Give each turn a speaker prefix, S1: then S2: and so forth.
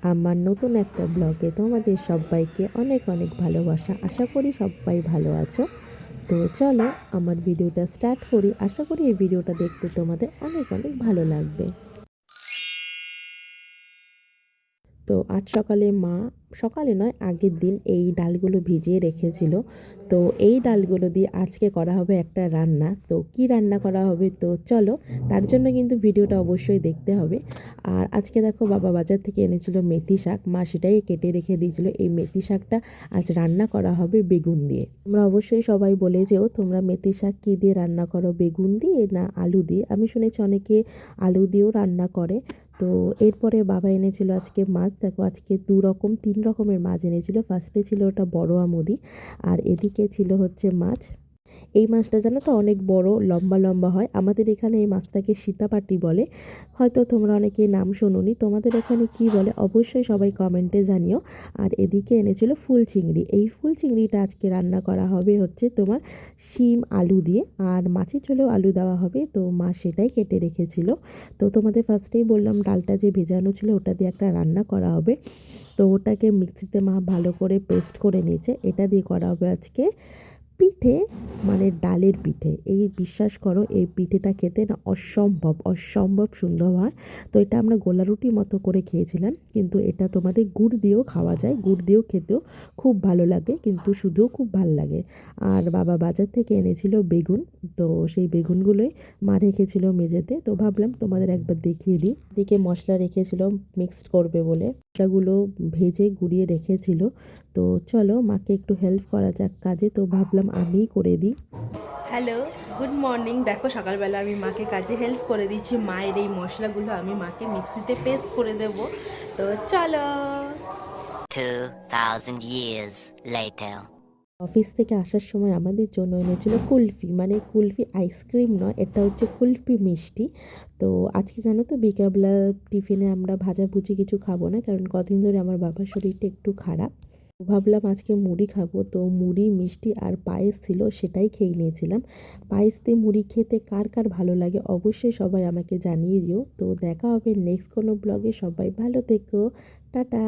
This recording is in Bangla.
S1: আমার নতুন একটা ব্লগে তোমাদের সবাইকে অনেক অনেক ভালোবাসা। আশা করি সবাই ভালো আছো। তো চলো আমার ভিডিওটা স্টার্ট করি। আশা করি এই ভিডিওটা দেখতে তোমাদের অনেক অনেক ভালো লাগবে। তো আজ সকালে মা, সকালে নয় আগের দিন এই ডালগুলো ভিজিয়ে রেখেছিল। তো এই ডালগুলো দিয়ে আজকে করা হবে একটা রান্না। তো কি রান্না করা হবে তো চলো, তার জন্য কিন্তু ভিডিওটা অবশ্যই দেখতে হবে। আর আজকে দেখো বাবা বাজার থেকে এনেছিল মেথি শাক, মা সেটাই কেটে রেখে দিয়েছিল। এই মেথি শাকটা আজ রান্না করা হবে বেগুন দিয়ে। তোমরা অবশ্যই সবাই বলে যেও তোমরা মেথি শাক কী দিয়ে রান্না করো, বেগুন দিয়ে না আলু দিয়ে? আমি শুনেছি অনেকে আলু দিয়েও রান্না করে। তো এরপরে বাবা এনেছিল আজকে মাছ। দেখো আজকে 3 রকমের মাছ এনেছিল। ফার্স্টে ছিল ওটা বড় আমুদি, আর এদিকে ছিল হচ্ছে মাছ। এই মাছটা জানো তো অনেক বড়, লম্বা লম্বা হয়। আমাদের এখানে এই মাছটাকে সীতাপাটি বলে। হয়তো তোমরা অনেকে নাম শোনোনি, তোমাদের এখানে কি বলে অবশ্যই সবাই কমেন্টে জানিও। আর এদিকে এনেছিল ফুল চিংড়ি। এই ফুল চিংড়িটা আজকে রান্না করা হবে হচ্ছে তোমার শিম আলু দিয়ে, আর মাছের ঝোলেও আলু দেওয়া হবে। তো মা সেটাই কেটে রেখেছিল। তো তোমাদের ফার্স্টেই বললাম ডালটা যে ভেজানো ছিল ওটা দিয়ে একটা রান্না করা হবে। তো ওটাকে মিক্সিতে মা ভালো করে পেস্ট করে নিয়েছে। এটা দিয়ে করা হবে আজকে পিঠে, মানে ডালের পিঠে। এই বিশ্বাস করো এই পিঠেটা খেতে না অসম্ভব অসম্ভব সুন্দর হয়। তো এটা আমরা গোলা রুটির মতো করে খেয়েছিলাম, কিন্তু এটা তোমাদের গুড় দিয়েও খাওয়া যায়, গুড় দিয়েও খেতেও খুব ভালো লাগে, কিন্তু শুধুও খুব ভালো লাগে। আর বাবা বাজার থেকে এনেছিল বেগুন। তো সেই বেগুনগুলোই মা রেখেছিল মেঝেতে। তো ভাবলাম তোমাদের একবার দেখিয়ে দিই। দিকে মশলা রেখেছিল মিক্সড করবে বলে, মশলাগুলো ভেজে গুঁড়িয়ে রেখেছিল। তো চলো মাকে একটু হেল্প করা যাক কাজে, তো ভাবলাম আমিই করে দিই। Hello, good morning. দেখো সকালবেলা আমি মাকে কাজে হেল্প করে দিচ্ছি। মায়ের এই মশলাগুলো আমি মাকে মিক্সিতে পেস্ট করে দেব। তো চলো।
S2: 2000 years later.
S1: অফিস থেকে আসার সময় আমাদের জন্য এনেছিল কুলফি, মানে কুলফি আইসক্রিম নয়, এটা হচ্ছে কুলফি মিষ্টি। তো আজকে জানো তো বিকালবেলা টিফিনে আমরা ভাজাভুজি কিছু খাবো না, কারণ কদিন ধরে আমার বাবার শরীরটা একটু খারাপ। ভাবলাম আজকে মুড়ি খাবো। তো মুড়ি মিষ্টি আর পায়েস ছিল, সেটাই খেয়ে নিয়েছিলাম। পায়েস দিয়ে মুড়ি খেতে কার কার ভালো লাগে অবশ্যই সবাই আমাকে জানিয়ে দিও। তো দেখা হবে নেক্সট কোনো ব্লগে। সবাই ভালো থেকো, টাটা।